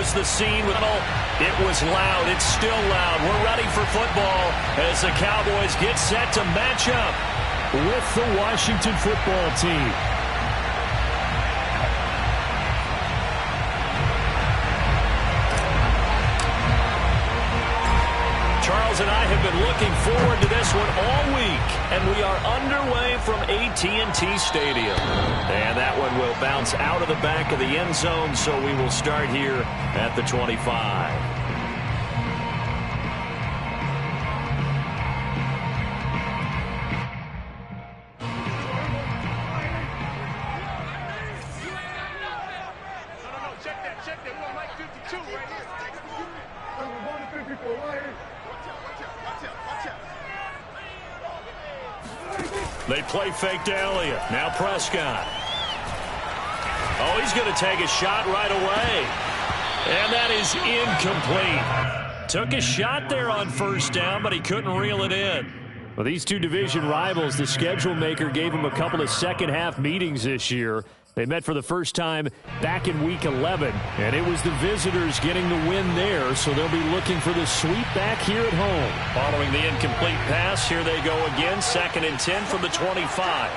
clears the scene. It was loud. It's still loud. We're ready for football as the Cowboys get set to match up with the Washington football team. Charles and I have been looking forward to this one all week, and we are underway from AT&T Stadium. And that one will bounce out of the back of the end zone, so we will start here at the 25. They play fake to Elliott. Now Prescott. Oh, he's going to take a shot right away. And that is incomplete. Took a shot there on first down, but he couldn't reel it in. Well, these two division rivals, the schedule maker gave them a couple of second-half meetings this year. They met for the first time back in Week 11, and it was the visitors getting the win there, so they'll be looking for the sweep back here at home. Following the incomplete pass, here they go again, 2nd and 10 from the 25.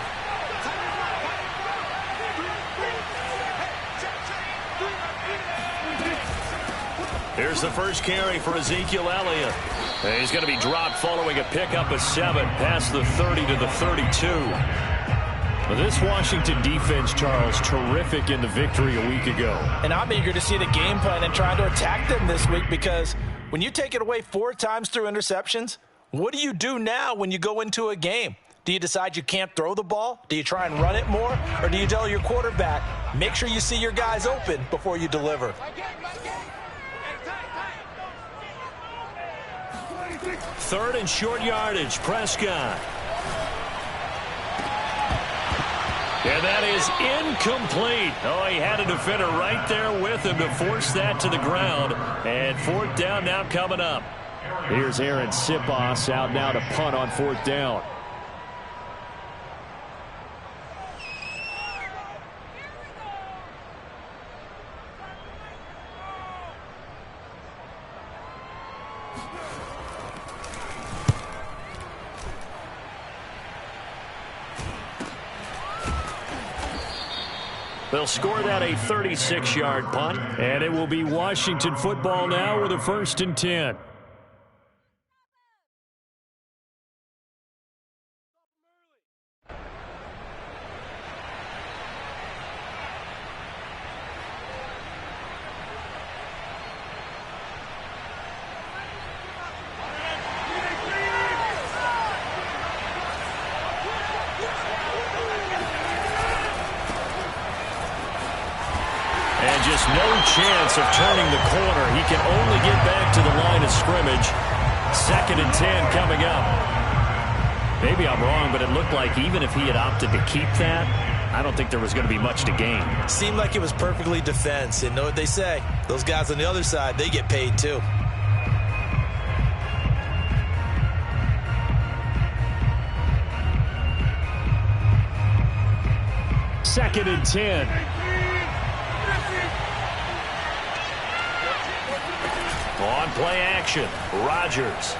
Here's the first carry for Ezekiel Elliott. And he's going to be dropped following a pickup of 7 past the 30 to the 32. This Washington defense, Charles, terrific in the victory a week ago. And I'm eager to see the game plan and trying to attack them this week, because when you take it away 4 times through interceptions, what do you do now when you go into a game? Do you decide you can't throw the ball? Do you try and run it more? Or do you tell your quarterback, make sure you see your guys open before you deliver? Third and short yardage, Prescott. And that is incomplete. Oh, he had a defender right there with him to force that to the ground. And 4th down now coming up. Here's Aaron Sipos out now to punt on 4th down. They'll score that a 36-yard punt, and it will be Washington football now with a 1st and 10. Just no chance of turning the corner. He can only get back to the line of scrimmage. 2nd and 10 coming up. Maybe I'm wrong, but it looked like even if he had opted to keep that, I don't think there was going to be much to gain. Seemed like it was perfectly defense. And know what they say? Those guys on the other side, they get paid too. Second and 10. On play action, Rodgers.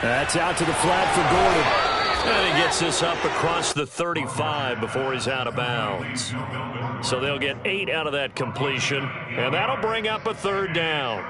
That's out to the flat for Gordon. And he gets this up across the 35 before he's out of bounds. So they'll get 8 out of that completion, and that'll bring up a 3rd down.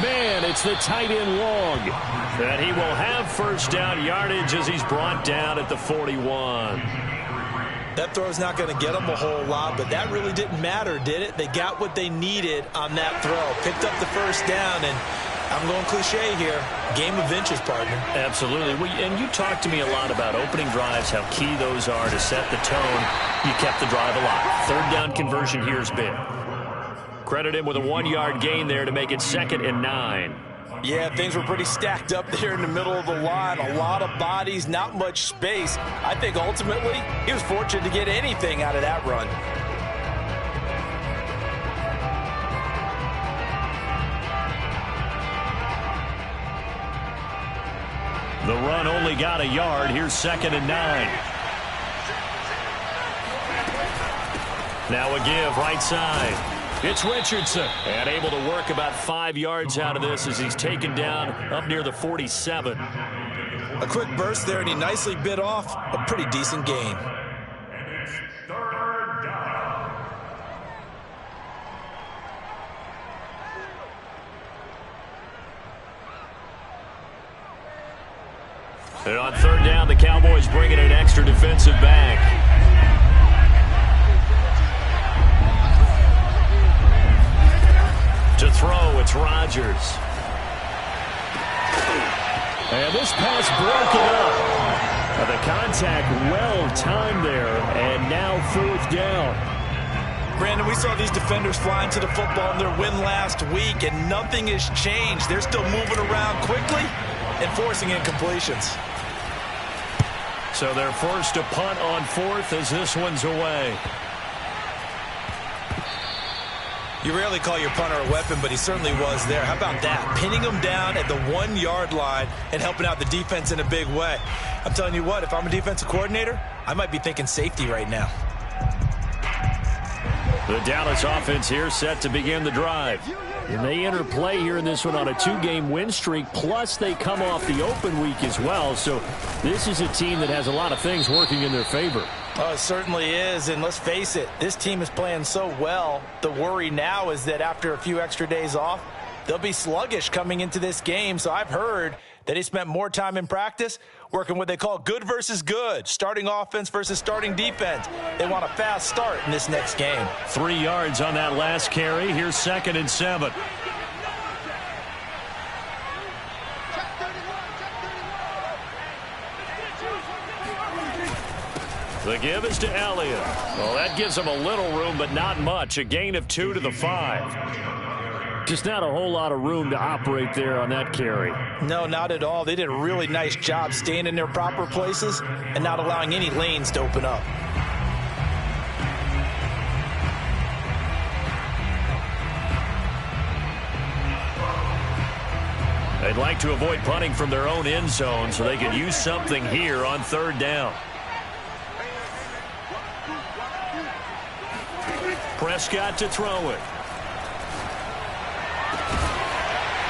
Man, it's the tight end Long. And he will have 1st down yardage as he's brought down at the 41. That throw's not going to get them a whole lot, but that really didn't matter, did it? They got what they needed on that throw. Picked up the 1st down, and I'm going cliche here. Game of inches, partner. Absolutely. And you talked to me a lot about opening drives, how key those are to set the tone. You kept the drive alive. 3rd down conversion here is big. Credit him with a 1-yard gain there to make it 2nd and 9. Yeah, things were pretty stacked up there in the middle of the line. A lot of bodies, not much space. I think ultimately he was fortunate to get anything out of that run. The run only got a yard. Here's 2nd and 9. Now a give right side. It's Richardson. And able to work about 5 yards out of this as he's taken down up near the 47. A quick burst there, and he nicely bit off a pretty decent gain. And on 3rd down, the Cowboys bring in an extra defensive back. To throw, it's Rodgers. And this pass broken up. The contact well timed there, and now 4th down. Brandon, we saw these defenders flying to the football in their win last week, and nothing has changed. They're still moving around quickly and forcing incompletions. So they're forced to punt on 4th as this one's away. You rarely call your punter a weapon, but he certainly was there. How about that? Pinning him down at the 1-yard line and helping out the defense in a big way. I'm telling you what, if I'm a defensive coordinator, I might be thinking safety right now. The Dallas offense here set to begin the drive. And they enter play here in this one on a 2-game win streak, plus they come off the open week as well. So this is a team that has a lot of things working in their favor. Oh, it certainly is, and let's face it, this team is playing so well. The worry now is that after a few extra days off, they'll be sluggish coming into this game. So I've heard that they spent more time in practice working what they call good versus good, starting offense versus starting defense. They want a fast start in this next game. 3 yards on that last carry. Here's 2nd and 7. The give is to Elliott. Well, that gives him a little room, but not much. A gain of 2 to the 5. Just not a whole lot of room to operate there on that carry. No, not at all. They did a really nice job staying in their proper places and not allowing any lanes to open up. They'd like to avoid punting from their own end zone so they could use something here on 3rd down. Prescott to throw it.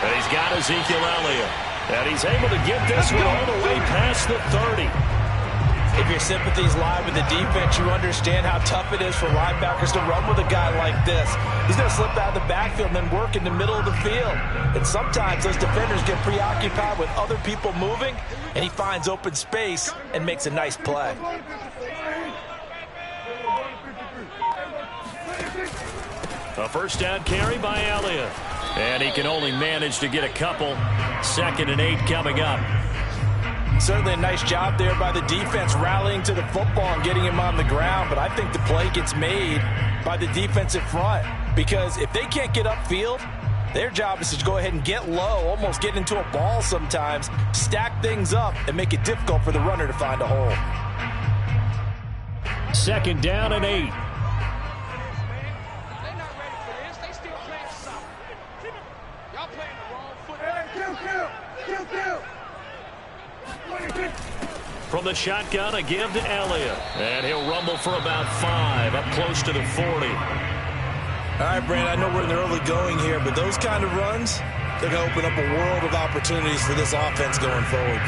And he's got Ezekiel Elliott. And he's able to get this one all the way past the 30. If your sympathies lie with the defense, you understand how tough it is for linebackers to run with a guy like this. He's going to slip out of the backfield and then work in the middle of the field. And sometimes those defenders get preoccupied with other people moving, and he finds open space and makes a nice play. A 1st down carry by Elliott. And he can only manage to get a couple. 2nd and 8 coming up. Certainly a nice job there by the defense rallying to the football and getting him on the ground. But I think the play gets made by the defensive front. Because if they can't get upfield, their job is to go ahead and get low, almost get into a ball sometimes, stack things up, and make it difficult for the runner to find a hole. 2nd down and 8. From the shotgun, a give to Elliott. And he'll rumble for about 5, up close to the 40. All right, Brandon, I know we're in the early going here, but those kind of runs, they're going to open up a world of opportunities for this offense going forward.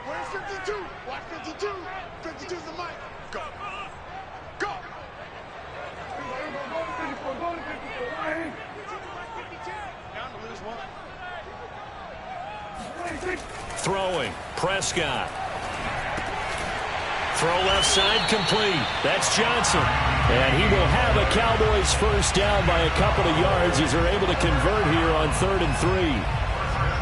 Where's 52? Watch 52. 52's the mic. Go. Go. Down to lose one. Throwing, Prescott. Throw left side complete. That's Johnson. And he will have a Cowboys 1st down by a couple of yards as they're able to convert here on 3rd and 3.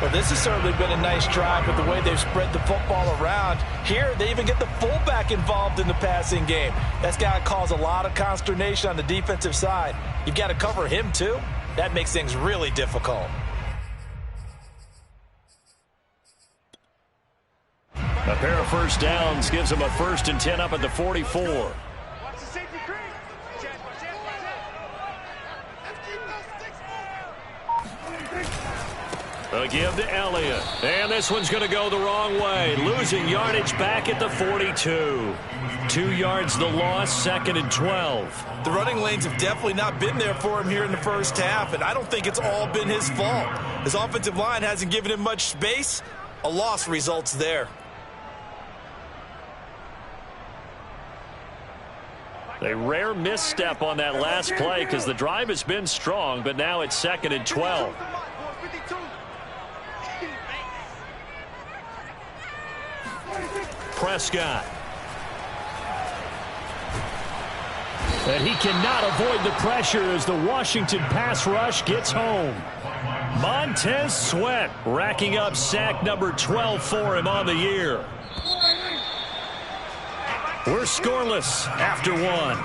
Well, this has certainly been a nice drive with the way they've spread the football around. Here, they even get the fullback involved in the passing game. That's got to cause a lot of consternation on the defensive side. You've got to cover him, too. That makes things really difficult. A pair of first downs gives them a 1st and 10 up at the 44. A give to Elliott. And this one's going to go the wrong way. Losing yardage back at the 42. 2 yards the loss, 2nd and 12. The running lanes have definitely not been there for him here in the first half, and I don't think it's all been his fault. His offensive line hasn't given him much space. A loss results there. A rare misstep on that last play because the drive has been strong, but now it's 2nd and 12. Prescott. And he cannot avoid the pressure as the Washington pass rush gets home. Montez Sweat racking up sack number 12 for him on the year. We're scoreless after 1.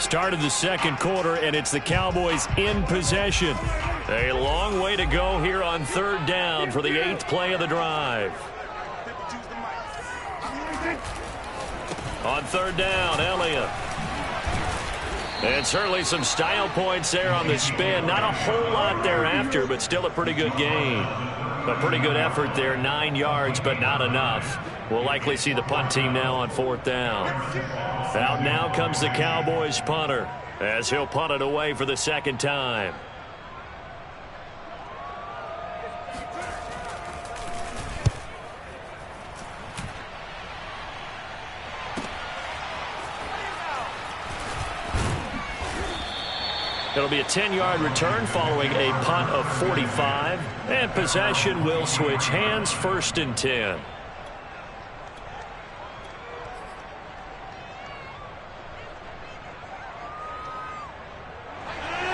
Started the second quarter, and it's the Cowboys in possession. A long way to go here on 3rd down for the 8th play of the drive. On 3rd down, Elliott. And certainly some style points there on the spin. Not a whole lot thereafter, but still a pretty good gain. A pretty good effort there, 9 yards, but not enough. We'll likely see the punt team now on 4th down. Out now comes the Cowboys punter as he'll punt it away for the 2nd time. It'll be a 10-yard return following a punt of 45. And possession will switch hands, 1st and 10.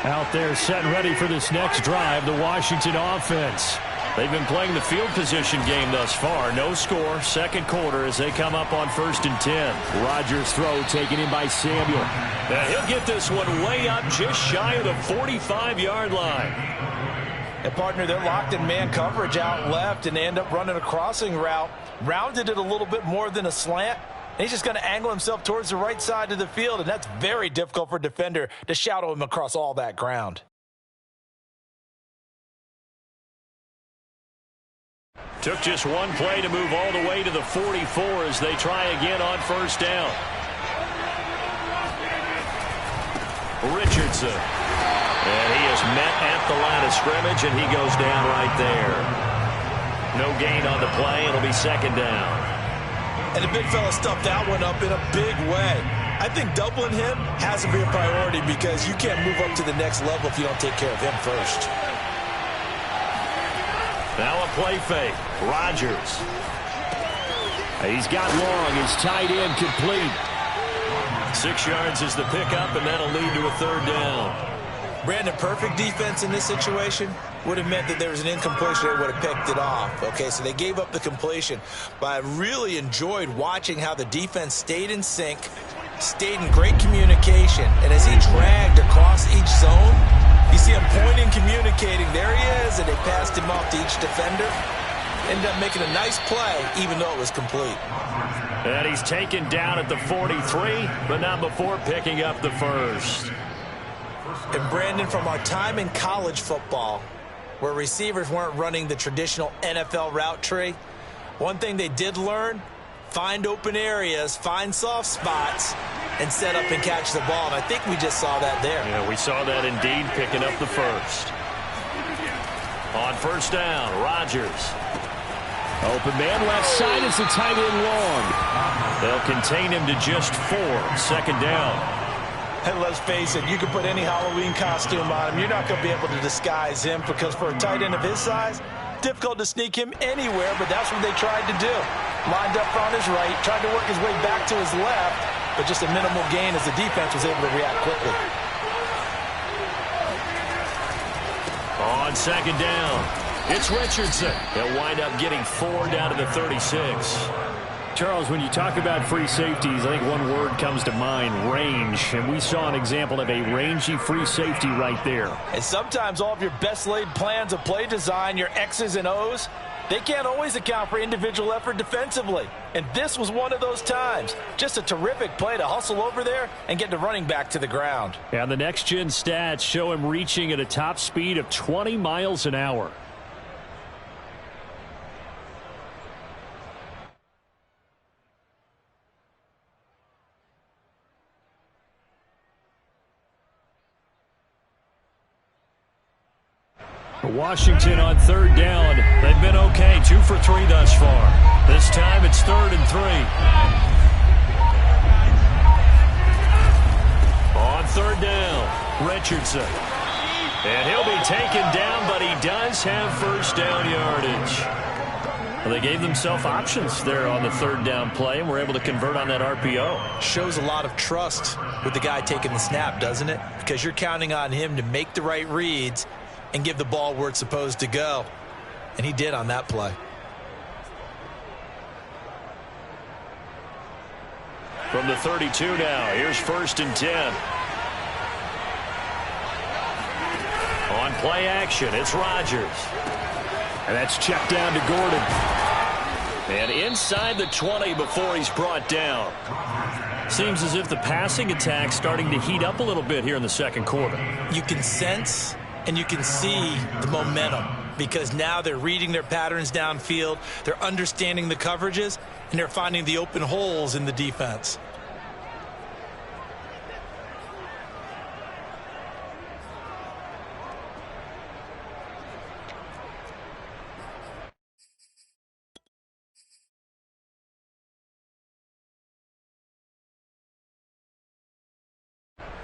Out there set and ready for this next drive, the Washington offense. They've been playing the field position game thus far. No score, 2nd quarter as they come up on 1st and 10. Rodgers' throw taken in by Samuel. And he'll get this one way up just shy of the 45-yard line. And partner, they're locked in man coverage out left, and they end up running a crossing route. Rounded it a little bit more than a slant. And he's just going to angle himself towards the right side of the field, and that's very difficult for a defender to shadow him across all that ground. Took just one play to move all the way to the 44 as they try again on 1st down. Richardson. And he is met at the line of scrimmage, and he goes down right there. No gain on the play. It'll be 2nd down. And the big fella stuffed that one up in a big way. I think doubling him has to be a priority because you can't move up to the next level if you don't take care of him first. Now a play fake. Rodgers. He's got long. His tight end complete. 6 yards is the pickup, and that'll lead to a 3rd down. Brandon, perfect defense in this situation would have meant that there was an incompletion. They would have picked it off. Okay, so they gave up the completion. But I really enjoyed watching how the defense stayed in sync, stayed in great communication. And as he dragged across each zone, you see him pointing, communicating. There he is, and they passed him off to each defender. Ended up making a nice play, even though it was complete. And he's taken down at the 43, but not before picking up the 1st. And Brandon, from our time in college football, where receivers weren't running the traditional NFL route tree, one thing they did learn, find open areas, find soft spots, and set up and catch the ball. And I think we just saw that there. Yeah, we saw that indeed, picking up the 1st. On 1st down, Rodgers. Open man left side as the tight end long. They'll contain him to just 4. 2nd down. And let's face it, you can put any Halloween costume on him. You're not going to be able to disguise him because for a tight end of his size, difficult to sneak him anywhere, but that's what they tried to do. Lined up on his right, tried to work his way back to his left, but just a minimal gain as the defense was able to react quickly. on second down. It's Richardson. He'll wind up getting 4 down to the 36. Charles, when you talk about free safeties, I think one word comes to mind, range. And we saw an example of a rangy free safety right there. And sometimes all of your best laid plans of play design, your X's and O's, they can't always account for individual effort defensively. And this was one of those times. Just a terrific play to hustle over there and get the running back to the ground. And the next-gen stats show him reaching at a top speed of 20 miles an hour. Washington on third down. They've been okay, 2 for 3 thus far. This time it's 3rd and 3. On third down, Richardson. And he'll be taken down, but he does have first down yardage. Well, they gave themselves options there on the third down play, and were able to convert on that RPO. Shows a lot of trust with the guy taking the snap, doesn't it? Because you're counting on him to make the right reads and give the ball where it's supposed to go. And he did on that play. From the 32 now, here's 1st and 10. On play action, it's Rodgers. And that's checked down to Gordon. And inside the 20 before he's brought down. Seems as if the passing attack's starting to heat up a little bit here in the second quarter. You can sense and you can see the momentum, because now they're reading their patterns downfield, they're understanding the coverages, and they're finding the open holes in the defense.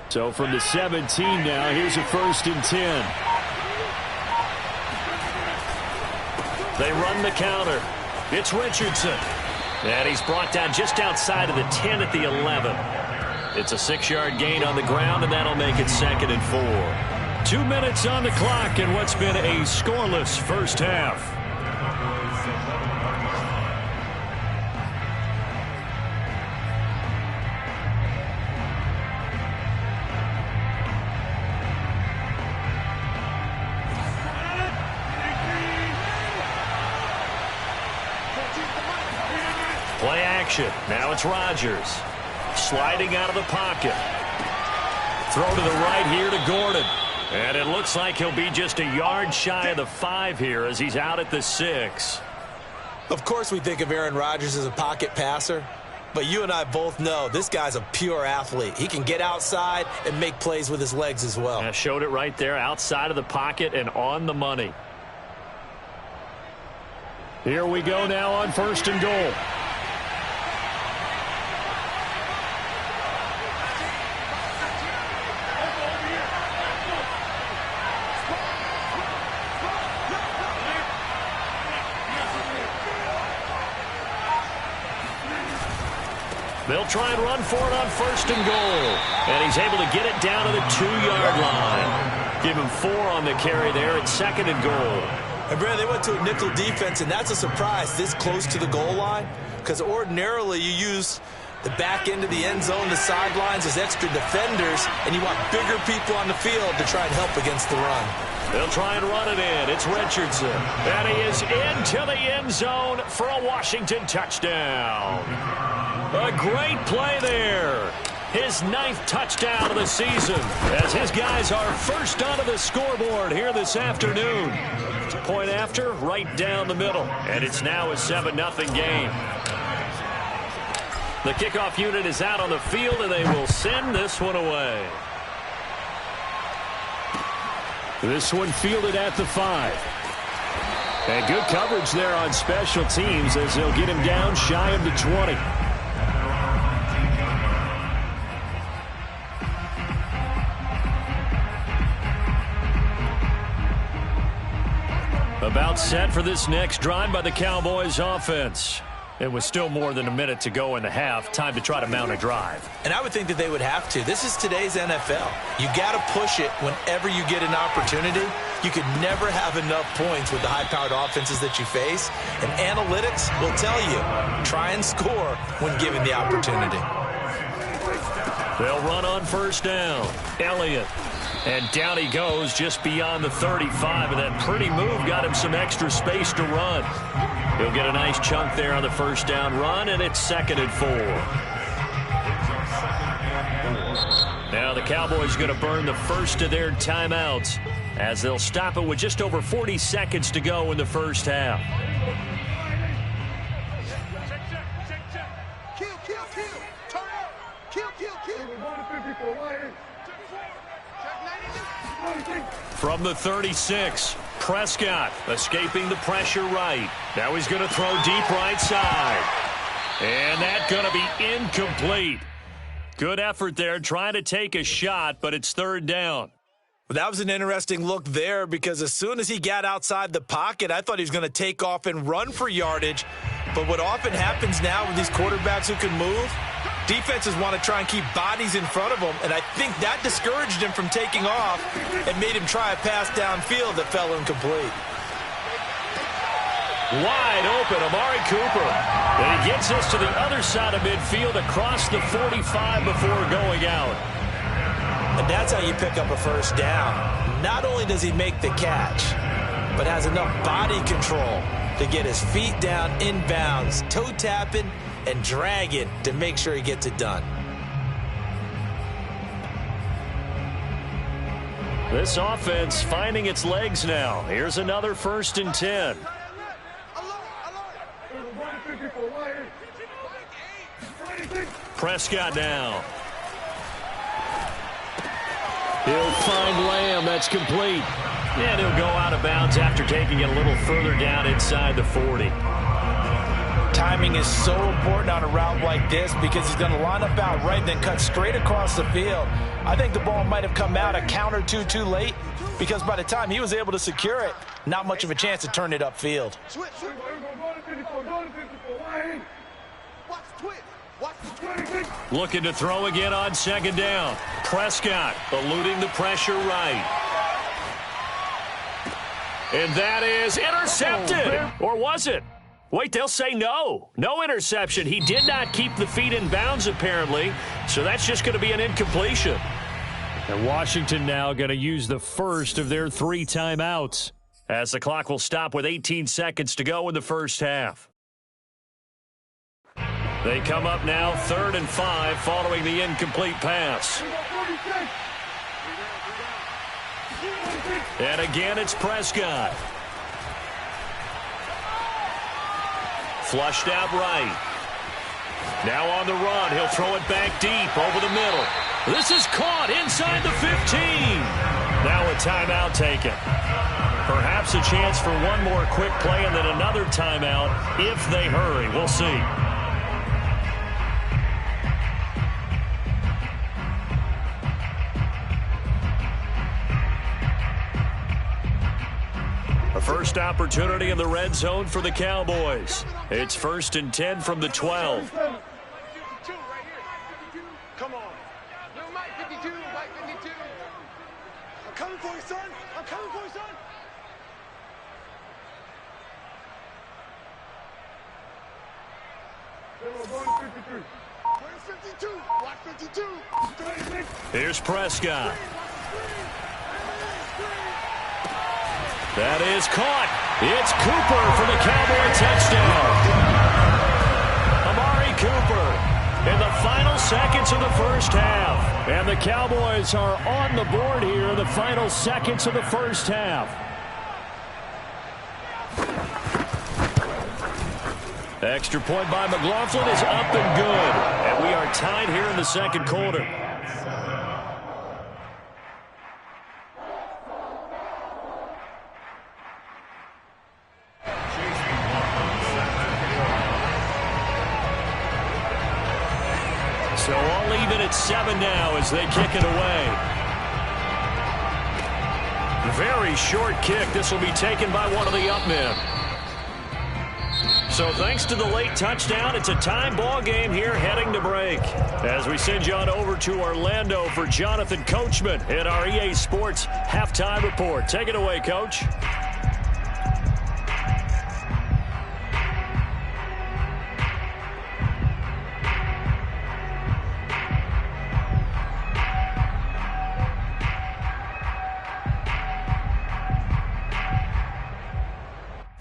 So from the 17 now, here's a 1st and 10. They run the counter. It's Richardson. And he's brought down just outside of the 10 at the 11. It's a 6-yard gain on the ground, and that'll make it 2nd and 4. 2 minutes on the clock in what's been a scoreless first half. Play action. Now it's Rodgers. Sliding out of the pocket. Throw to the right here to Gordon. And it looks like he'll be just a yard shy of the 5 here as he's out at the 6. Of course we think of Aaron Rodgers as a pocket passer, but you and I both know this guy's a pure athlete. He can get outside and make plays with his legs as well. I showed it right there, outside of the pocket and on the money. Here we go now on 1st and goal. They'll try and run for it on 1st and goal. And he's able to get it down to the 2-yard line. Give him 4 on the carry there at 2nd and goal. And Brad, they went to a nickel defense, and that's a surprise this close to the goal line, because ordinarily you use the back end of the end zone, the sidelines as extra defenders, and you want bigger people on the field to try and help against the run. They'll try and run it in. It's Richardson. And he is into the end zone for a Washington touchdown. A great play there. His 9th touchdown of the season as his guys are first onto the scoreboard here this afternoon. Point after, right down the middle. And it's now a 7-0 game. The kickoff unit is out on the field, and they will send this one away. This one fielded at the 5. And good coverage there on special teams as they'll get him down shy of the 20. About set for this next drive by the Cowboys offense. It was still more than a minute to go in the half. Time to try to mount a drive. And I would think that they would have to. This is today's NFL. You got to push it whenever you get an opportunity. You could never have enough points with the high-powered offenses that you face, and analytics will tell you, try and score when given the opportunity. They'll run on first down. Elliott. And down he goes just beyond the 35, and that pretty move got him some extra space to run. He'll get a nice chunk there on the first down run, and it's 2nd and 4. Now the Cowboys going to burn the first of their timeouts as they'll stop it with just over 40 seconds to go in the first half. From the 36, Prescott escaping the pressure right. Now he's going to throw deep right side. And that's going to be incomplete. Good effort there trying to take a shot, but it's 3rd down. Well, that was an interesting look there because as soon as he got outside the pocket, I thought he was going to take off and run for yardage. But what often happens now with these quarterbacks who can move, defenses want to try and keep bodies in front of them, and I think that discouraged him from taking off and made him try a pass downfield that fell incomplete. Wide open, Amari Cooper. And he gets us to the other side of midfield across the 45 before going out. And that's how you pick up a first down. Not only does he make the catch, but has enough body control to get his feet down inbounds, toe tapping, and dragging to make sure he gets it done. This offense finding its legs now. Here's another 1st and 10. Prescott now. He'll find Lamb. That's complete. And he'll go out of bounds after taking it a little further down inside the 40. Timing is so important on a route like this because he's going to line up out right and then cut straight across the field. I think the ball might have come out a count or two too late because by the time he was able to secure it, not much of a chance to turn it upfield. Looking to throw again on 2nd down. Prescott eluding the pressure right. And that is intercepted. Or was it? Wait, they'll say no. No interception. He did not keep the feet in bounds, apparently. So that's just going to be an incompletion. And Washington now going to use the first of their 3 timeouts as the clock will stop with 18 seconds to go in the first half. They come up now 3rd and 5 following the incomplete pass. And again, it's Prescott. Flushed out right. Now on the run. He'll throw it back deep over the middle. This is caught inside the 15. Now a timeout taken. Perhaps a chance for one more quick play and then another timeout if they hurry. We'll see. A first opportunity in the red zone for the Cowboys. It's 1st and 10 from the 12. 52 right here. Come on. Yo, Mike 52, Mike 52. I'm coming for you, son. I'm coming for you, son. Where's 52? Watch 52. Here's Prescott. That is caught. It's Cooper for the Cowboy touchdown. Amari Cooper in the final seconds of the first half. And the Cowboys are on the board here in the final seconds of the first half. Extra point by McLaughlin is up and good. And we are tied here in the second quarter. So all even at 7 now as they kick it away. Very short kick. This will be taken by one of the up men. So thanks to the late touchdown, it's a tie ball game here heading to break. As we send you on over to Orlando for Jonathan Coachman in our EA Sports Halftime Report. Take it away, Coach.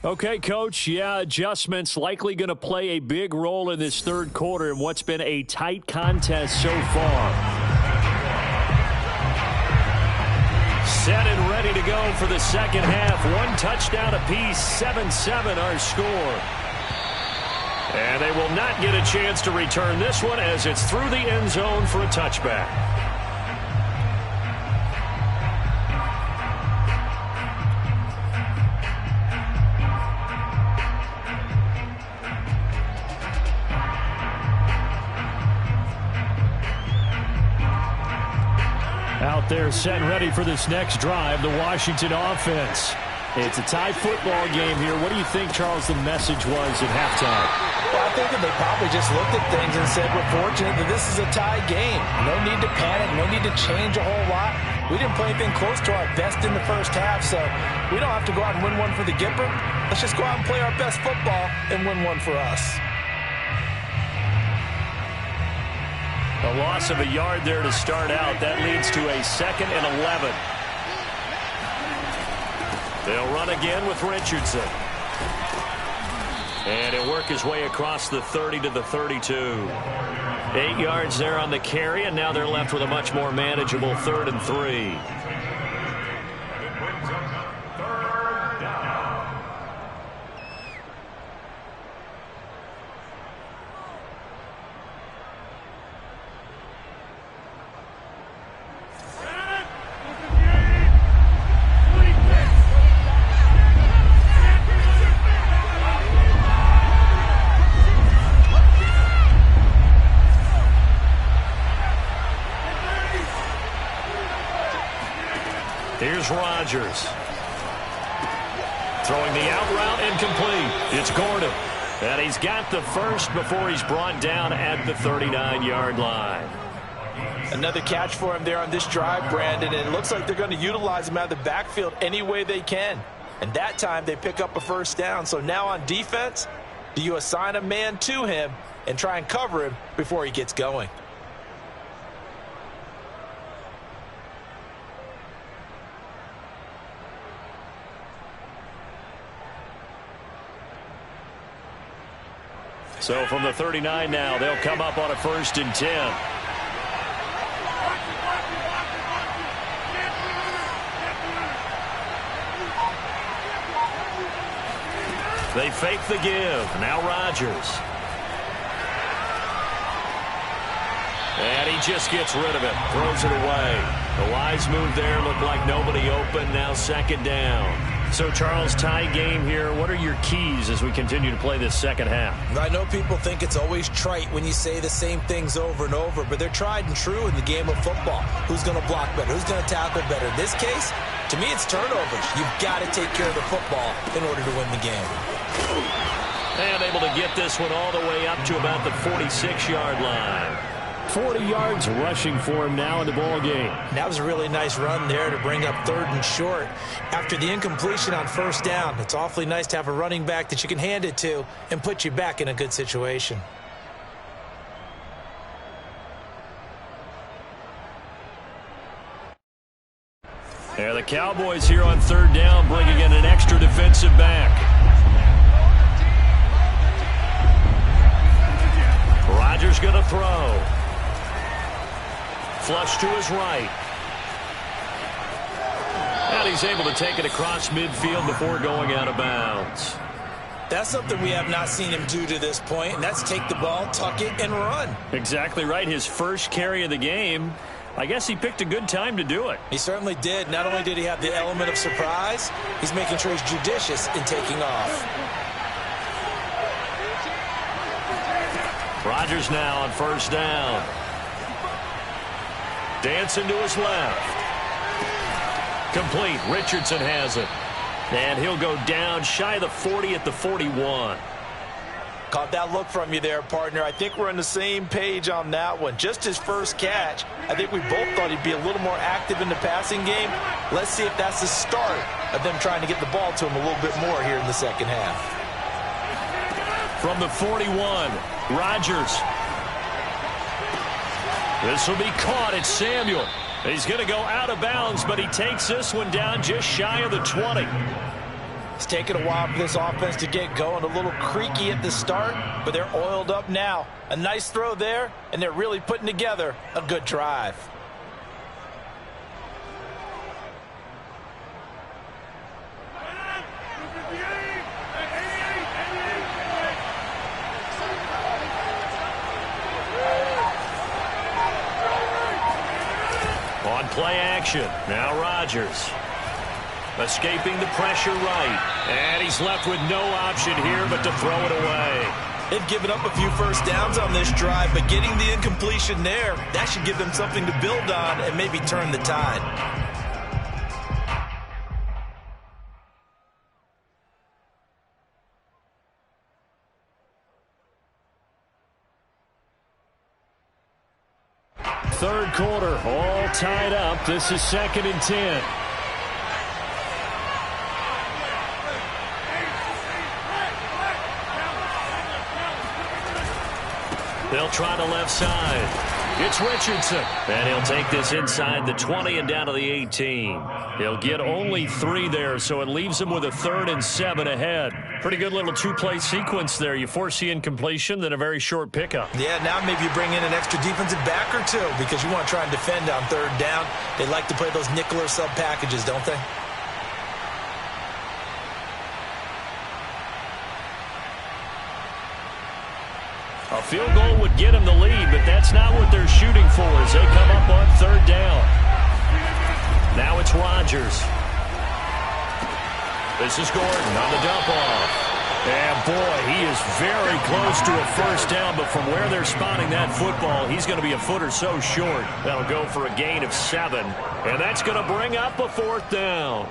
Okay, Coach, yeah, adjustments likely going to play a big role in this third quarter in what's been a tight contest so far. Set and ready to go for the second half. One touchdown apiece, 7-7 our score. And they will not get a chance to return this one as it's through the end zone for a touchback. Out there set and ready for this next drive, the Washington offense. It's a tie football game here. What do you think, Charles, the message was at halftime? Well, I think that they probably just looked at things and said, we're fortunate that this is a tie game. No need to panic, no need to change a whole lot. We didn't play anything close to our best in the first half, so we don't have to go out and win one for the Gipper. Let's just go out and play our best football and win one for us. A loss of a yard there to start out. That leads to a 2nd and 11. They'll run again with Richardson. And he'll work his way across the 30 to the 32. 8 yards there on the carry, and now they're left with a much more manageable 3rd and 3. Here's Rodgers. Throwing the out route incomplete. It's Gordon. And he's got the first before he's brought down at the 39-yard line. Another catch for him there on this drive, Brandon, and it looks like they're going to utilize him out of the backfield any way they can. And that time they pick up a first down. So now on defense, do you assign a man to him and try and cover him before he gets going? So from the 39 now, they'll come up on a 1st and 10. They fake the give. Now Rodgers. And he just gets rid of it. Throws it away. The wise move there. Looked like nobody open. Now 2nd down. So, Charles, tie game here. What are your keys as we continue to play this second half? I know people think it's always trite when you say the same things over and over, but they're tried and true in the game of football. Who's going to block better? Who's going to tackle better? In this case, to me, it's turnovers. You've got to take care of the football in order to win the game. And able to get this one all the way up to about the 46-yard line. 40 yards rushing for him now in the ball game. That was a really nice run there to bring up 3rd and short. After the incompletion on 1st down, it's awfully nice to have a running back that you can hand it to and put you back in a good situation. There the Cowboys here on 3rd down, bringing in an extra defensive back. Rodgers going to throw. Flush to his right. And he's able to take it across midfield before going out of bounds. That's something we have not seen him do to this point, and that's take the ball, tuck it, and run. Exactly right. His first carry of the game. I guess he picked a good time to do it. He certainly did. Not only did he have the element of surprise, he's making sure he's judicious in taking off. Rodgers now on 1st down. Dancing to his left. Complete. Richardson has it. And he'll go down shy of the 40 at the 41. Caught that look from you there, partner. I think we're on the same page on that one. Just his first catch, I think we both thought he'd be a little more active in the passing game. Let's see if that's the start of them trying to get the ball to him a little bit more here in the second half. From the 41, Rodgers. This will be caught. It's Samuel. He's going to go out of bounds, but he takes this one down just shy of the 20. It's taken a while for this offense to get going. A little creaky at the start, but they're oiled up now. A nice throw there, and they're really putting together a good drive. On play action, now Rodgers. Escaping the pressure right. And he's left with no option here but to throw it away. They've given up a few first downs on this drive, but getting the incompletion there, that should give them something to build on and maybe turn the tide. Third quarter, all tied up. This is 2nd and 10. They'll try the left side. It's Richardson. And he'll take this inside the 20 and down to the 18. He'll get only 3 there, so it leaves him with a 3rd and 7 ahead. Pretty good little two-play sequence there. You force the incompletion, then a very short pickup. Yeah, now maybe you bring in an extra defensive back or two because you want to try and defend on 3rd down. They like to play those nickel or sub packages, don't they? A field goal would get him the lead, but that's not what they're shooting for as they come up on 3rd down. Now it's Rodgers. This is Gordon on the dump-off. And, boy, he is very close to a first down, but from where they're spotting that football, he's going to be a foot or so short. That'll go for a gain of 7, and that's going to bring up a 4th down.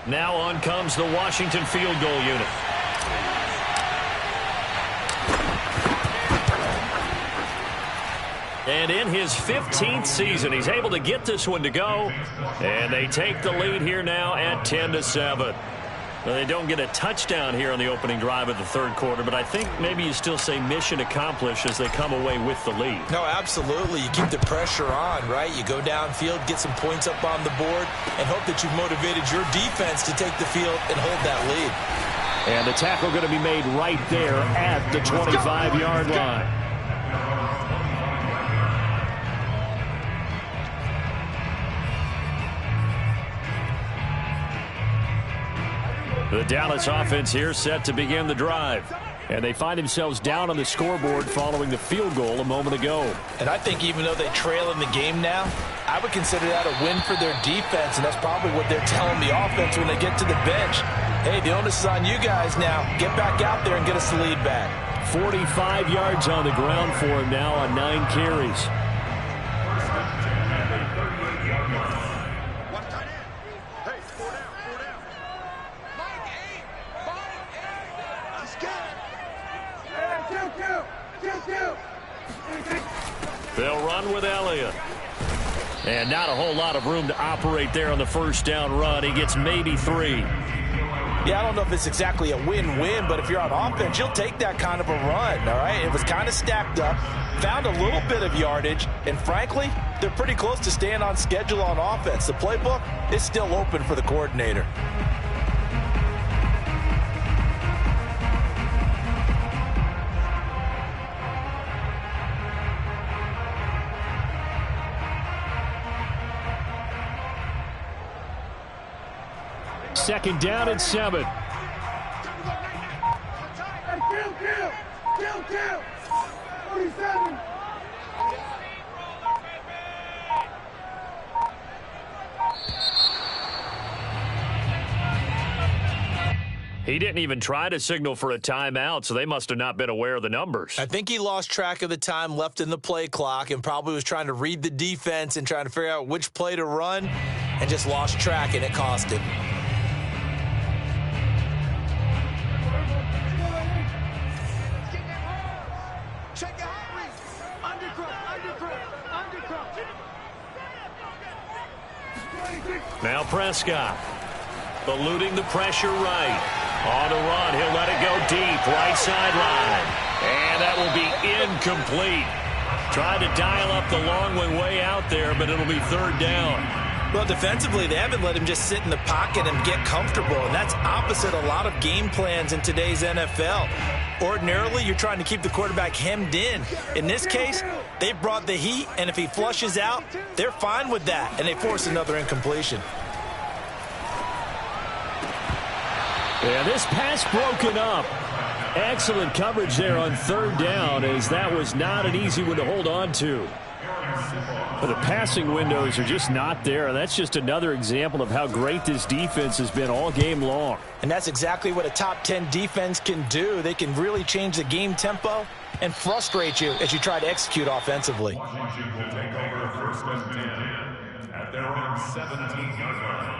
Now on comes the Washington field goal unit. And in his 15th season, he's able to get this one to go. And they take the lead here now at 10-7. Well, they don't get a touchdown here on the opening drive of the 3rd quarter, but I think maybe you still say mission accomplished as they come away with the lead. No, absolutely. You keep the pressure on, right? You go downfield, get some points up on the board, and hope that you've motivated your defense to take the field and hold that lead. And the tackle going to be made right there at the 25-yard line. The Dallas offense here set to begin the drive. And they find themselves down on the scoreboard following the field goal a moment ago. And I think even though they trail in the game now, I would consider that a win for their defense, and that's probably what they're telling the offense when they get to the bench. Hey, the onus is on you guys now. Get back out there and get us the lead back. 45 yards on the ground for him now on 9 carries. They'll run with Elliott. And not a whole lot of room to operate there on the first down run. He gets maybe 3. Yeah, I don't know if it's exactly a win-win, but if you're on offense, you'll take that kind of a run, all right? It was kind of stacked up, found a little bit of yardage, and frankly, they're pretty close to staying on schedule on offense. The playbook is still open for the coordinator. Second down and 7. Kill. 47. He didn't even try to signal for a timeout, so they must have not been aware of the numbers. I think he lost track of the time left in the play clock and probably was trying to read the defense and trying to figure out which play to run and just lost track, and it cost him. Now Prescott, eluding the pressure right. On the run, he'll let it go deep, right sideline. And that will be incomplete. Tried to dial up the long one way out there, but it'll be third down. Well, defensively, they haven't let him just sit in the pocket and get comfortable, and that's opposite a lot of game plans in today's NFL. Ordinarily, you're trying to keep the quarterback hemmed in. In this case, they brought the heat, and if he flushes out, they're fine with that, and they force another incompletion. Yeah, this pass broken up. Excellent coverage there on third down, as that was not an easy one to hold on to. But the passing windows are just not there, and that's just another example of how great this defense has been all game long. And that's exactly what a top 10 defense can do. They can really change the game tempo and frustrate you as you try to execute offensively. Washington will take over first and 10 at their own 17-yard line.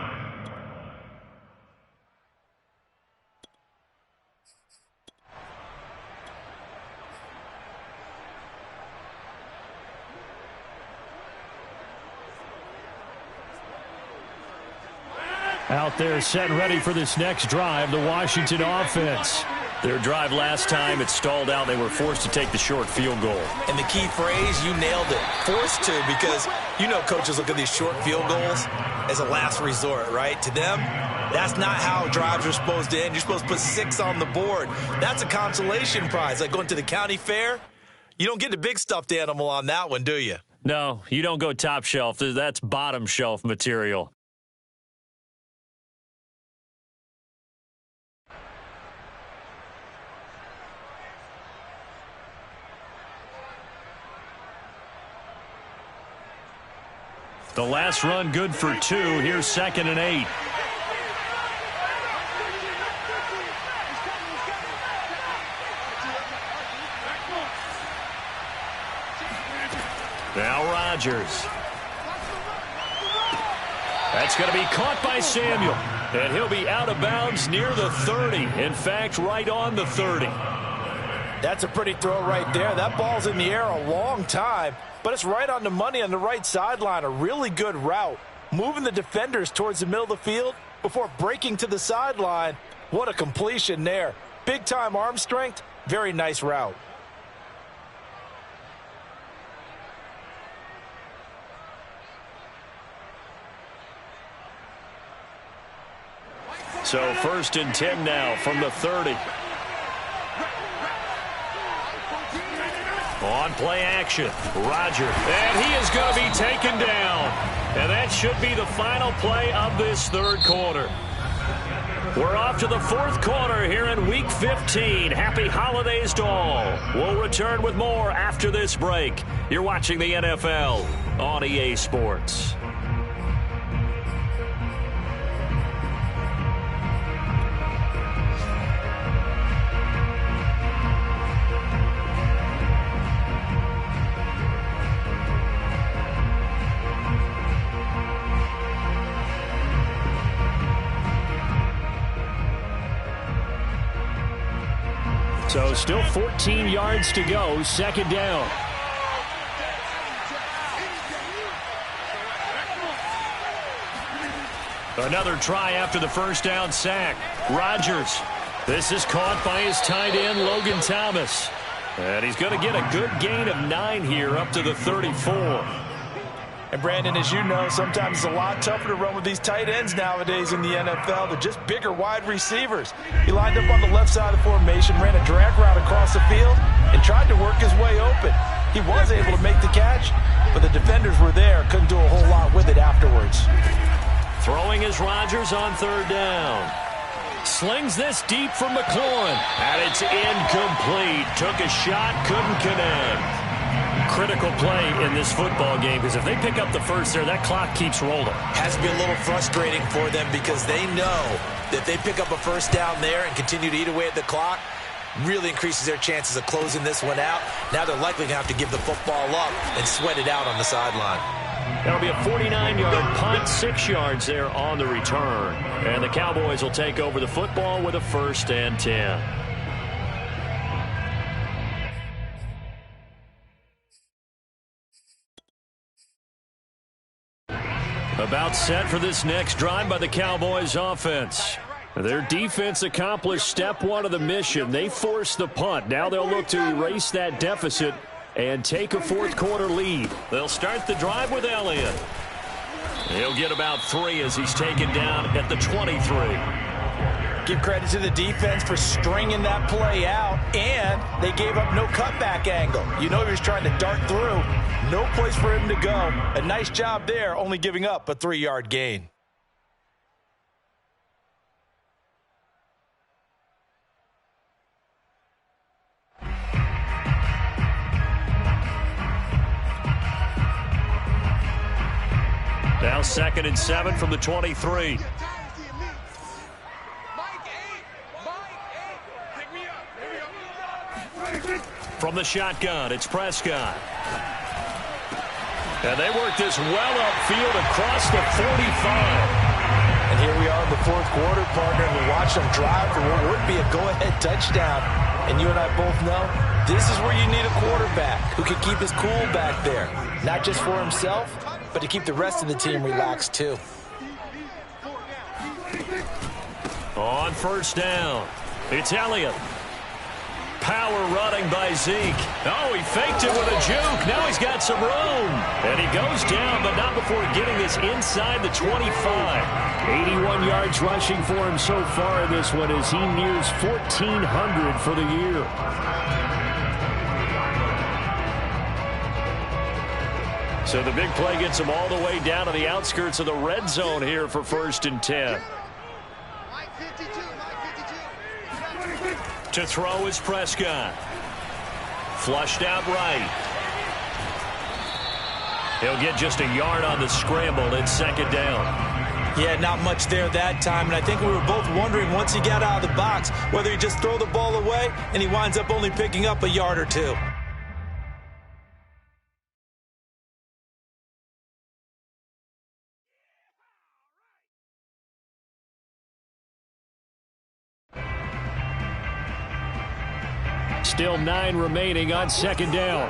Out there set and ready for this next drive, the Washington offense. Their drive last time, it stalled out. They were forced to take the short field goal. And the key phrase, you nailed it, forced to, because you know coaches look at these short field goals as a last resort, right? To them, that's not how drives are supposed to end. You're supposed to put 6 on the board. That's a consolation prize. Like going to the county fair, you don't get the big stuffed animal on that one, do you? No, you don't go top shelf. That's bottom shelf material. The last run good for 2. Here's 2nd and 8. Now Rodgers. That's going to be caught by Samuel. And he'll be out of bounds near the 30. In fact, right on the 30. That's a pretty throw right there. That ball's in the air a long time, but it's right on the money on the right sideline. A really good route. Moving the defenders towards the middle of the field before breaking to the sideline. What a completion there. Big-time arm strength. Very nice route. So 1st and 10 now from the 30. On play action, Rodgers, and he is going to be taken down. And that should be the final play of this third quarter. We're off to the 4th quarter here in Week 15. Happy holidays to all. We'll return with more after this break. You're watching the NFL on EA Sports. So still 14 yards to go, 2nd down. Another try after the first down sack. Rodgers. This is caught by his tight end, Logan Thomas. And he's going to get a good gain of 9 here up to the 34. And Brandon, as you know, sometimes it's a lot tougher to run with these tight ends nowadays in the NFL. They're just bigger wide receivers. He lined up on the left side of the formation, ran a drag route across the field, and tried to work his way open. He was able to make the catch, but the defenders were there, couldn't do a whole lot with it afterwards. Throwing is Rodgers on 3rd down. Slings this deep from McLaurin, and it's incomplete. Took a shot, couldn't connect. Critical play in this football game, because if they pick up the first there, that clock keeps rolling. Has to be a little frustrating for them because they know that they pick up a first down there and continue to eat away at the clock, really increases their chances of closing this one out. Now they're likely going to have to give the football up and sweat it out on the sideline. That'll be a 49-yard punt, 6 yards there on the return. And the Cowboys will take over the football with a 1st and 10. About set for this next drive by the Cowboys offense. Their defense accomplished step 1 of the mission. They forced the punt. Now they'll look to erase that deficit and take a 4th quarter lead. They'll start the drive with Elliott. He'll get about 3 as he's taken down at the 23. Give credit to the defense for stringing that play out, and they gave up no cutback angle. You know he was trying to dart through. No place for him to go. A nice job there, only giving up a 3-yard gain. Now 2nd and 7 from the 23. From the shotgun, it's Prescott. And they work this well upfield across the 45. And here we are in the 4th quarter, partner, and we watch them drive for what would be a go-ahead touchdown. And you and I both know this is where you need a quarterback who can keep his cool back there. Not just for himself, but to keep the rest of the team relaxed too. On 1st down, it's Elliott. Power running by Zeke. Oh, he faked it with a juke. Now he's got some room. And he goes down, but not before getting this inside the 25. 81 yards rushing for him so far in this one as he nears 1,400 for the year. So the big play gets him all the way down to the outskirts of the red zone here for 1st and 10. To throw is Prescott. Flushed out right. He'll get just a yard on the scramble. It's 2nd down. Yeah, not much there that time. And I think we were both wondering once he got out of the box whether he just throw the ball away and he winds up only picking up a yard or 2. Still 9 remaining on 2nd down.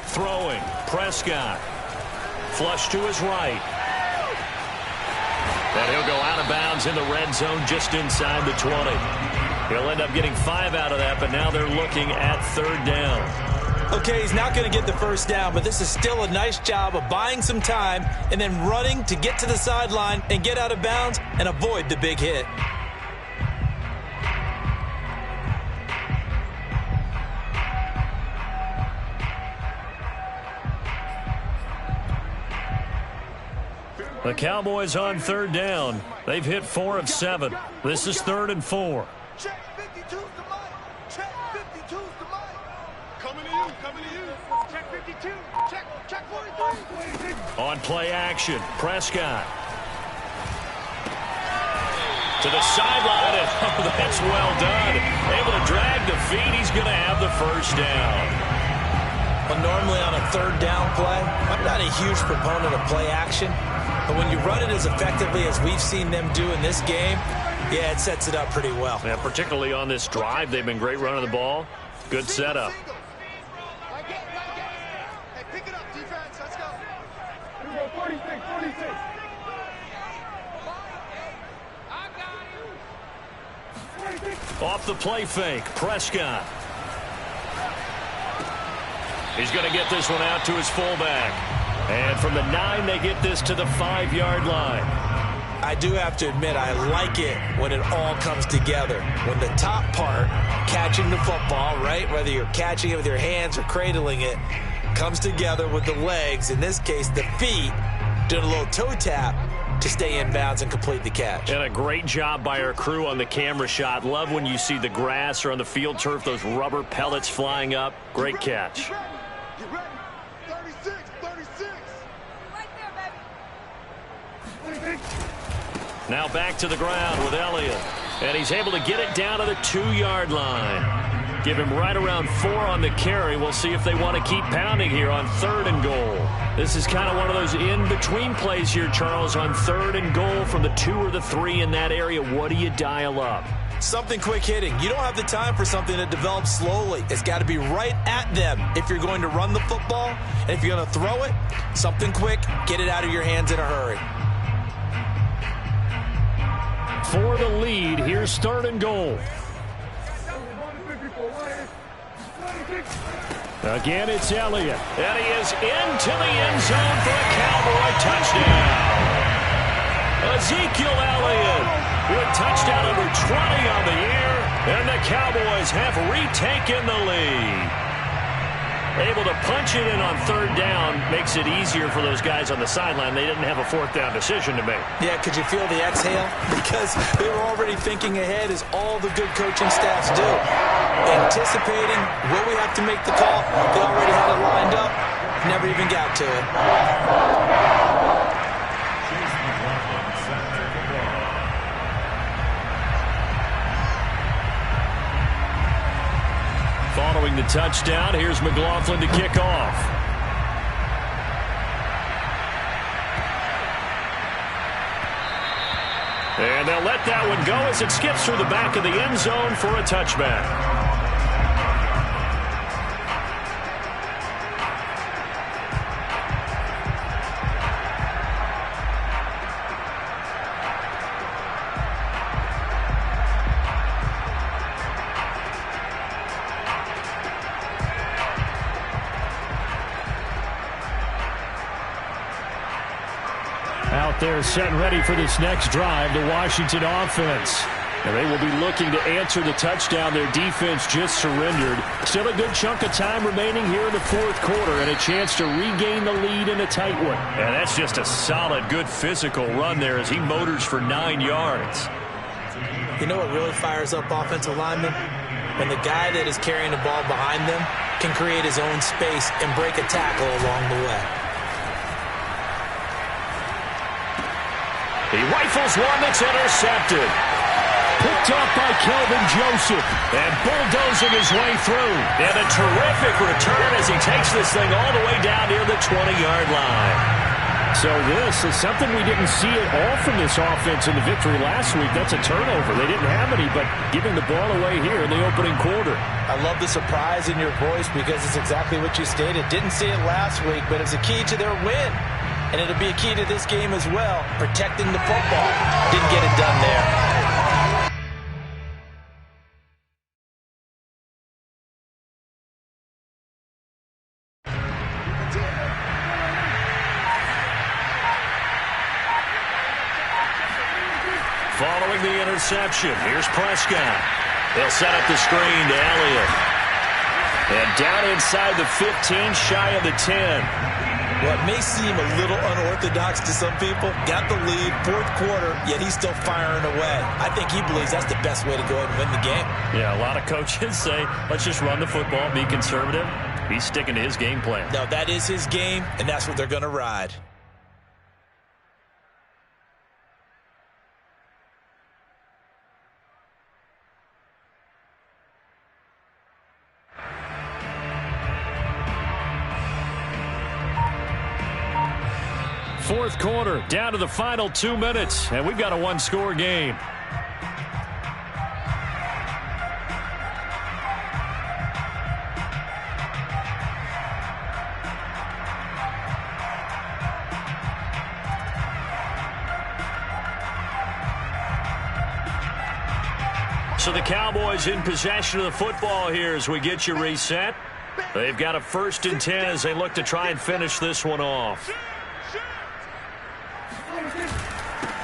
Throwing, Prescott. Flush to his right. And he'll go out of bounds in the red zone just inside the 20. He'll end up getting 5 out of that, but now they're looking at 3rd down. Okay, he's not going to get the 1st down, but this is still a nice job of buying some time and then running to get to the sideline and get out of bounds and avoid the big hit. The Cowboys on 3rd down. They've hit 4 of 7. This is 3rd and 4. Check 52's the mic. Check 52's the mic. Coming to you, coming to you. Check 52. Check 43. On play action, Prescott. To the sideline, and oh, that's well done. Able to drag the feet. He's going to have the 1st down. Well, normally on a 3rd down play, I'm not a huge proponent of play action, but when you run it as effectively as we've seen them do in this game, yeah, it sets it up pretty well. Yeah, particularly on this drive, they've been great running the ball. Good setup. Hey, pick it up, defense. Let's go. 46. Off the play fake, Prescott. He's going to get this one out to his fullback. And from the 9, they get this to the 5-yard line. I do have to admit, I like it when it all comes together. When the top part, catching the football, right, whether you're catching it with your hands or cradling it, comes together with the legs, in this case the feet, doing a little toe tap to stay in bounds and complete the catch. And a great job by our crew on the camera shot. Love when you see the grass or on the field turf, those rubber pellets flying up. Great catch. You ready? 36, 36. Right there, baby. Now back to the ground with Elliott. And he's able to get it down to the 2-yard line. Give him right around 4 on the carry. We'll see if they want to keep pounding here on 3rd and goal. This is kind of one of those in-between plays here, Charles, on 3rd and goal from the 2 or the 3 in that area. What do you dial up? Something quick hitting. You don't have the time for something that develops slowly. It's got to be right at them if you're going to run the football. And if you're going to throw it, something quick, get it out of your hands in a hurry. For the lead, here's 3rd and goal. Again, it's Elliott. And he is into the end zone for a Cowboy touchdown. Ezekiel Elliott with touchdown number 20 on the year, and the Cowboys have retaken the lead. Able to punch it in on 3rd down makes it easier for those guys on the sideline. They didn't have a 4th down decision to make. Yeah, could you feel the exhale? Because they were already thinking ahead, as all the good coaching staffs do. Anticipating, will we have to make the call? They already had it lined up. Never even got to it. Following the touchdown, here's McLaughlin to kick off. And they'll let that one go as it skips through the back of the end zone for a touchback. Out there set and ready for this next drive, the Washington offense. And they will be looking to answer the touchdown their defense just surrendered. Still a good chunk of time remaining here in the 4th quarter and a chance to regain the lead in a tight one. And that's just a solid, good physical run there as he motors for 9 yards. You know what really fires up offensive linemen? When the guy that is carrying the ball behind them can create his own space and break a tackle along the way. He rifles one that's intercepted. Picked up by Kelvin Joseph. And bulldozing his way through. And a terrific return as he takes this thing all the way down near the 20-yard line. So this is something we didn't see at all from this offense in the victory last week. That's a turnover. They didn't have any, but giving the ball away here in the opening quarter. I love the surprise in your voice because it's exactly what you stated. Didn't see it last week, but it's a key to their win. And it'll be a key to this game as well, protecting the football. Didn't get it done there. Following the interception, here's Prescott. They'll set up the screen to Elliott. And down inside the 15, shy of the 10. What may seem a little unorthodox to some people, got the lead, 4th quarter, yet he's still firing away. I think he believes that's the best way to go ahead and win the game. Yeah, a lot of coaches say, let's just run the football, be conservative. He's sticking to his game plan. No, that is his game, and that's what they're going to ride. Fourth quarter, down to the final 2 minutes, and we've got a one-score game. So the Cowboys in possession of the football here as we get you reset. They've got a 1st and 10 as they look to try and finish this one off.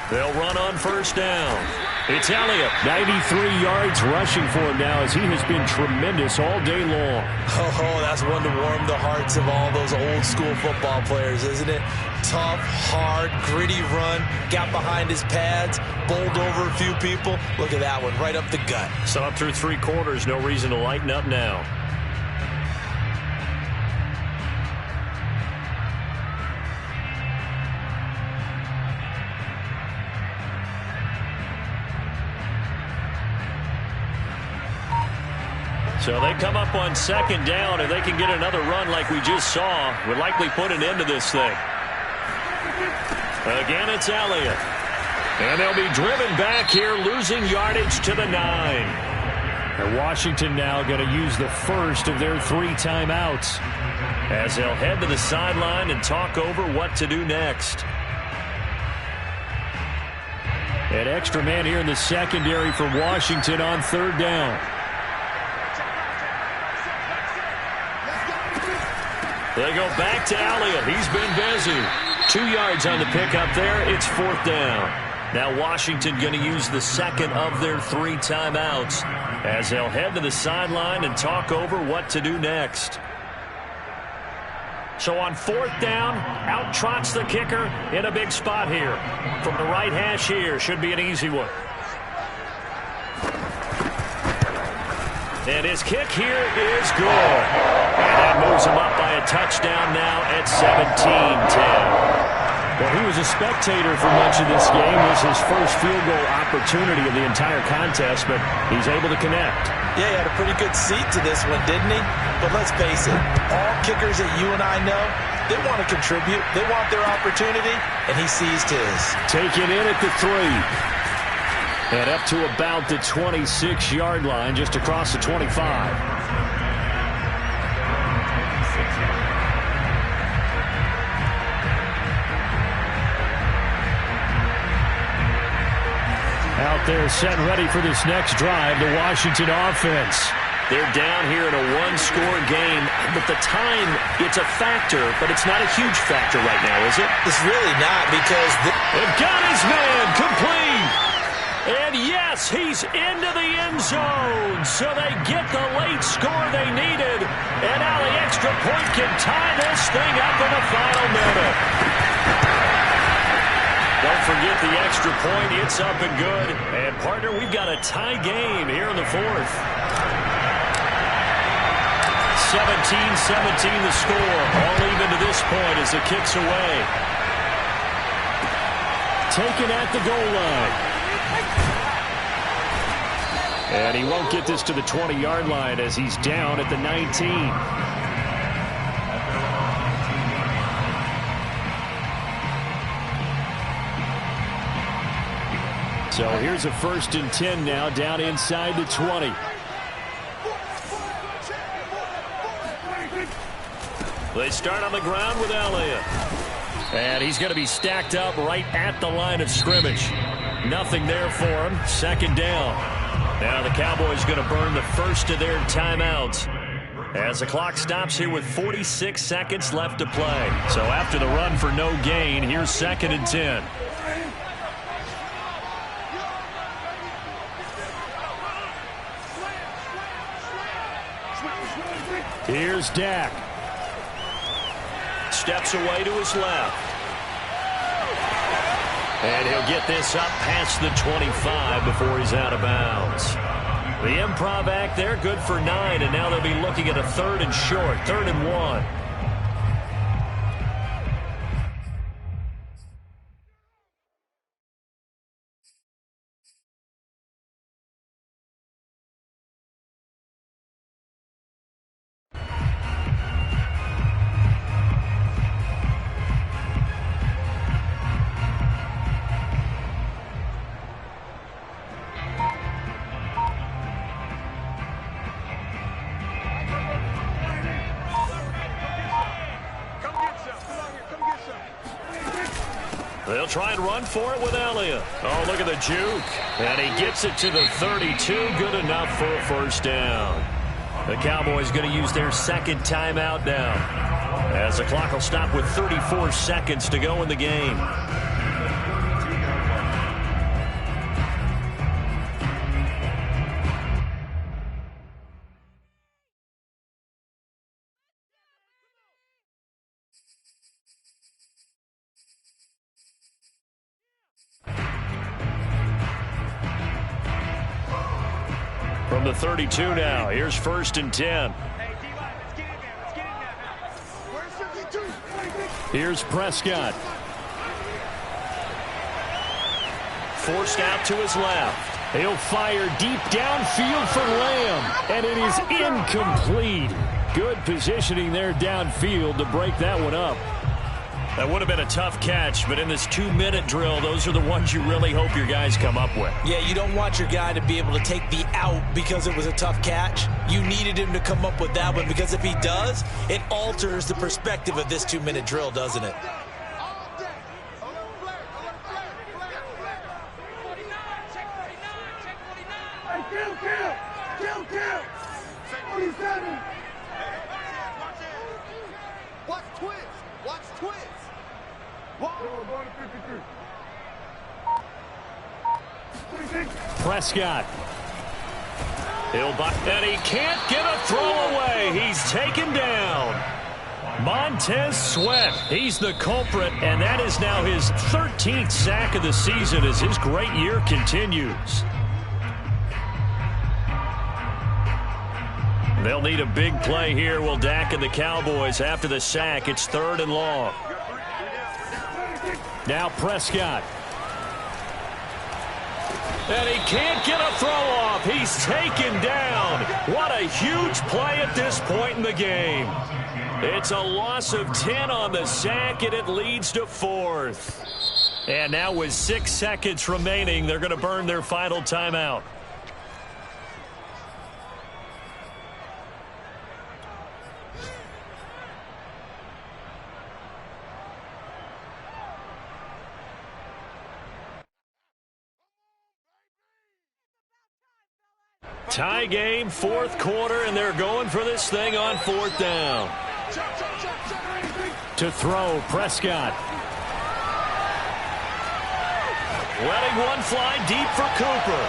They'll run on 1st down. It's Elliott. 93 yards rushing for him now as he has been tremendous all day long. Oh, that's one to warm the hearts of all those old school football players, isn't it? Tough, hard, gritty run. Got behind his pads, bowled over a few people. Look at that one, right up the gut. So up through 3 quarters, no reason to lighten up now. So they come up on 2nd down, and they can get another run like we just saw. Would likely put an end to this thing. Again, it's Elliott. And they'll be driven back here, losing yardage to the 9. And Washington now going to use the first of their 3 timeouts as they'll head to the sideline and talk over what to do next. An extra man here in the secondary for Washington on 3rd down. They go back to Elliott. He's been busy. 2 yards on the pickup there. It's 4th down. Now Washington going to use the second of their 3 timeouts as they'll head to the sideline and talk over what to do next. So on 4th down, out trots the kicker in a big spot here. From the right hash here, should be an easy one. And his kick here is good. And that moves him up by a touchdown now at 17-10. Well, he was a spectator for much of this game. This is his first field goal opportunity of the entire contest, but he's able to connect. Yeah, he had a pretty good seat to this one, didn't he? But let's face it, all kickers that you and I know, they want to contribute. They want their opportunity, and he seized his. Taken in at the 3. And up to about the 26-yard line, just across the 25. Out there set and ready for this next drive, the Washington offense. They're down here in a 1-score game, but the time, it's a factor, but it's not a huge factor right now, is it? It's really not because... They've got his man complete. And yes, he's into the end zone, so they get the late score they needed. And now the extra point can tie this thing up in the final minute. Don't forget the extra point. It's up and good. And, partner, we've got a tie game here in the 4th. 17-17 the score. All even to this point as the kick's away. Taken at the goal line. And he won't get this to the 20-yard line as he's down at the 19. So here's a 1st and 10 now, down inside the 20. They start on the ground with Elliott. And he's going to be stacked up right at the line of scrimmage. Nothing there for him. 2nd down. Now the Cowboys going to burn the first of their timeouts as the clock stops here with 46 seconds left to play. So after the run for no gain, here's 2nd and 10. Here's Dak. Steps away to his left. And he'll get this up past the 25 before he's out of bounds. The improv act there, good for 9, and now they'll be looking at a 3rd and short, 3rd and 1. They'll try and run for it with Elliott. Oh, look at the juke. And he gets it to the 32. Good enough for a 1st down. The Cowboys going to use their 2nd timeout now, as the clock will stop with 34 seconds to go in the game. from the 32 now. Here's 1st and 10. Here's Prescott. Forced out to his left. He'll fire deep downfield for Lamb, and it is incomplete. Good positioning there downfield to break that one up. That would have been a tough catch, but in this 2-minute drill, those are the ones you really hope your guys come up with. Yeah, you don't want your guy to be able to take the out because it was a tough catch. You needed him to come up with that one, because if he does, it alters the perspective of this 2-minute drill, doesn't it? Watch twins. Watch twins. Prescott. And he can't get a throw away. He's taken down. Montez Sweat, he's the culprit, and that is now his 13th sack of the season as his great year continues. They'll need a big play here, will Dak and the Cowboys. After the sack, it's 3rd and long. Now Prescott. And he can't get a throw off. He's taken down. What a huge play at this point in the game. It's a loss of 10 on the sack, and it leads to 4th. And now with 6 seconds remaining, they're going to burn their final timeout. Tie game, 4th quarter, and they're going for this thing on 4th down. To throw, Prescott. Letting one fly deep for Cooper.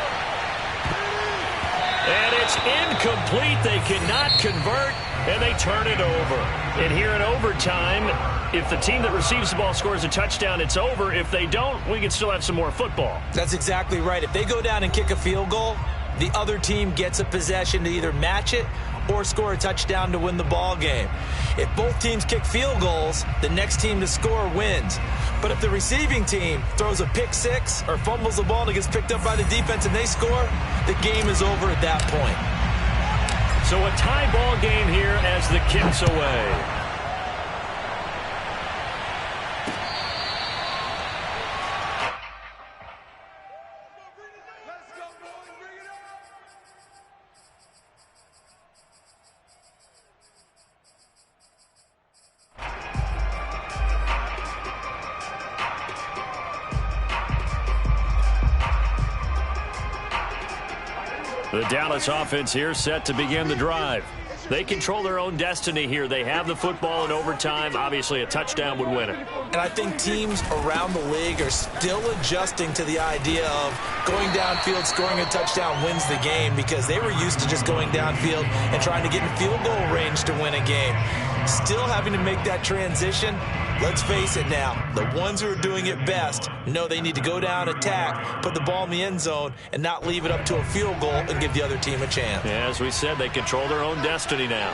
And it's incomplete. They cannot convert, and they turn it over. And here in overtime, if the team that receives the ball scores a touchdown, it's over. If they don't, we can still have some more football. That's exactly right. If they go down and kick a field goal, the other team gets a possession to either match it or score a touchdown to win the ball game. If both teams kick field goals, the next team to score wins. But if the receiving team throws a pick six or fumbles the ball and it gets picked up by the defense and they score, the game is over at that point. So a tie ball game here as the kick's away. The Dallas offense here set to begin the drive. They control their own destiny here. They have the football in overtime. Obviously, a touchdown would win it. And I think teams around the league are still adjusting to the idea of going downfield, scoring a touchdown wins the game, because they were used to just going downfield and trying to get in field goal range to win a game. Still having to make that transition. Let's face it now, the ones who are doing it best know they need to go down, attack, put the ball in the end zone, and not leave it up to a field goal and give the other team a chance. Yeah, as we said, they control their own destiny now.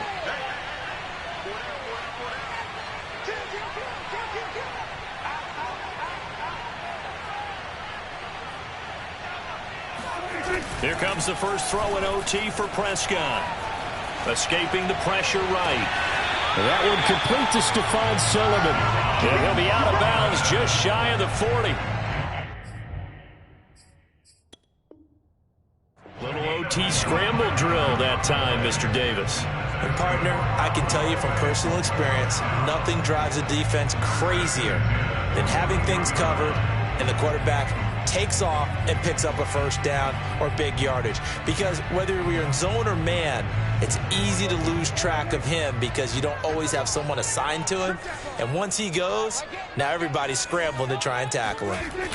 Here comes the first throw in OT for Prescott. Escaping the pressure right. That one complete to Stephon Sullivan. And he'll be out of bounds just shy of the 40. Little OT scramble drill that time, Mr. Davis. And partner, I can tell you from personal experience, nothing drives a defense crazier than having things covered and the quarterback takes off and picks up a first down or big yardage. Because whether we're in zone or man, it's easy to lose track of him because you don't always have someone assigned to him. And once he goes, now everybody's scrambling to try and tackle him.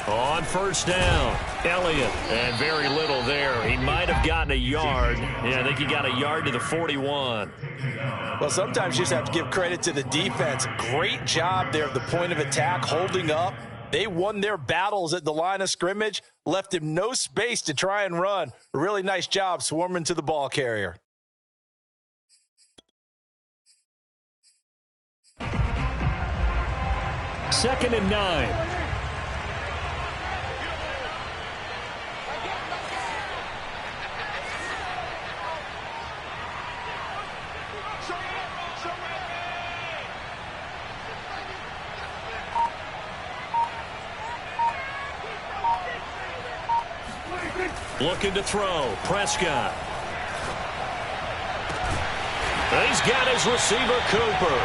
On first down, Elliott, and very little there. He might have gotten a yard. Yeah, I think he got a yard to the 41. Well, sometimes you just have to give credit to the defense. Great job there at the point of attack, holding up, They won their battles at the line of scrimmage, left him no space to try and run. Really nice job swarming to the ball carrier. Second and 9. Looking to throw. Prescott. He's got his receiver, Cooper.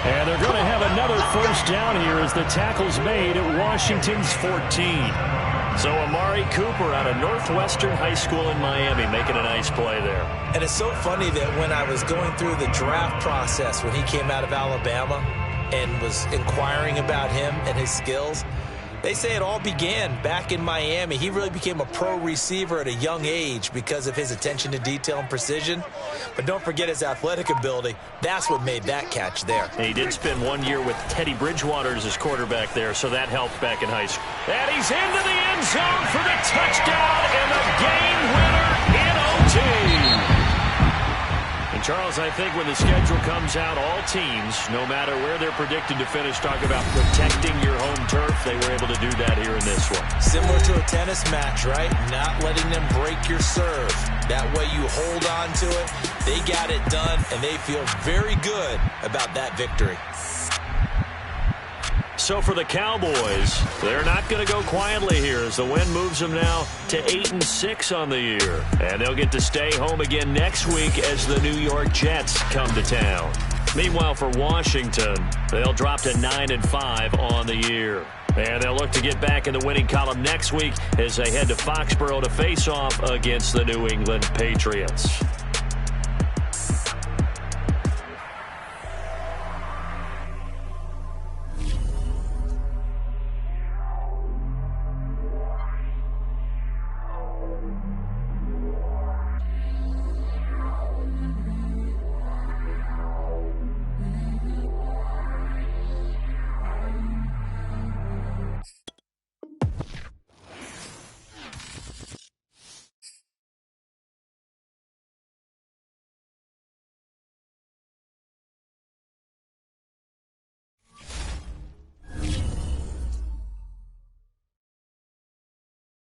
And they're going to have another first down here as the tackle's made at Washington's 14. So Amari Cooper out of Northwestern High School in Miami making a nice play there. And it's so funny that when I was going through the draft process when he came out of Alabama and was inquiring about him and his skills, they say it all began back in Miami. He really became a pro receiver at a young age because of his attention to detail and precision. But don't forget his athletic ability. That's what made that catch there. He did spend 1 year with Teddy Bridgewater as his quarterback there, so that helped back in high school. And he's into the end zone for the touchdown and the game winner in OT. And Charles, I think when the schedule comes out, all teams, no matter where they're predicted to finish, talk about protecting your home turf. They were able to do that here in this one. Similar to a tennis match, right? Not letting them break your serve. That way you hold on to it. They got it done, and they feel very good about that victory. So for the Cowboys, they're not going to go quietly here as the win moves them now to 8-6 on the year. And they'll get to stay home again next week as the New York Jets come to town. Meanwhile, for Washington, they'll drop to 9-5 on the year. And they'll look to get back in the winning column next week as they head to Foxborough to face off against the New England Patriots.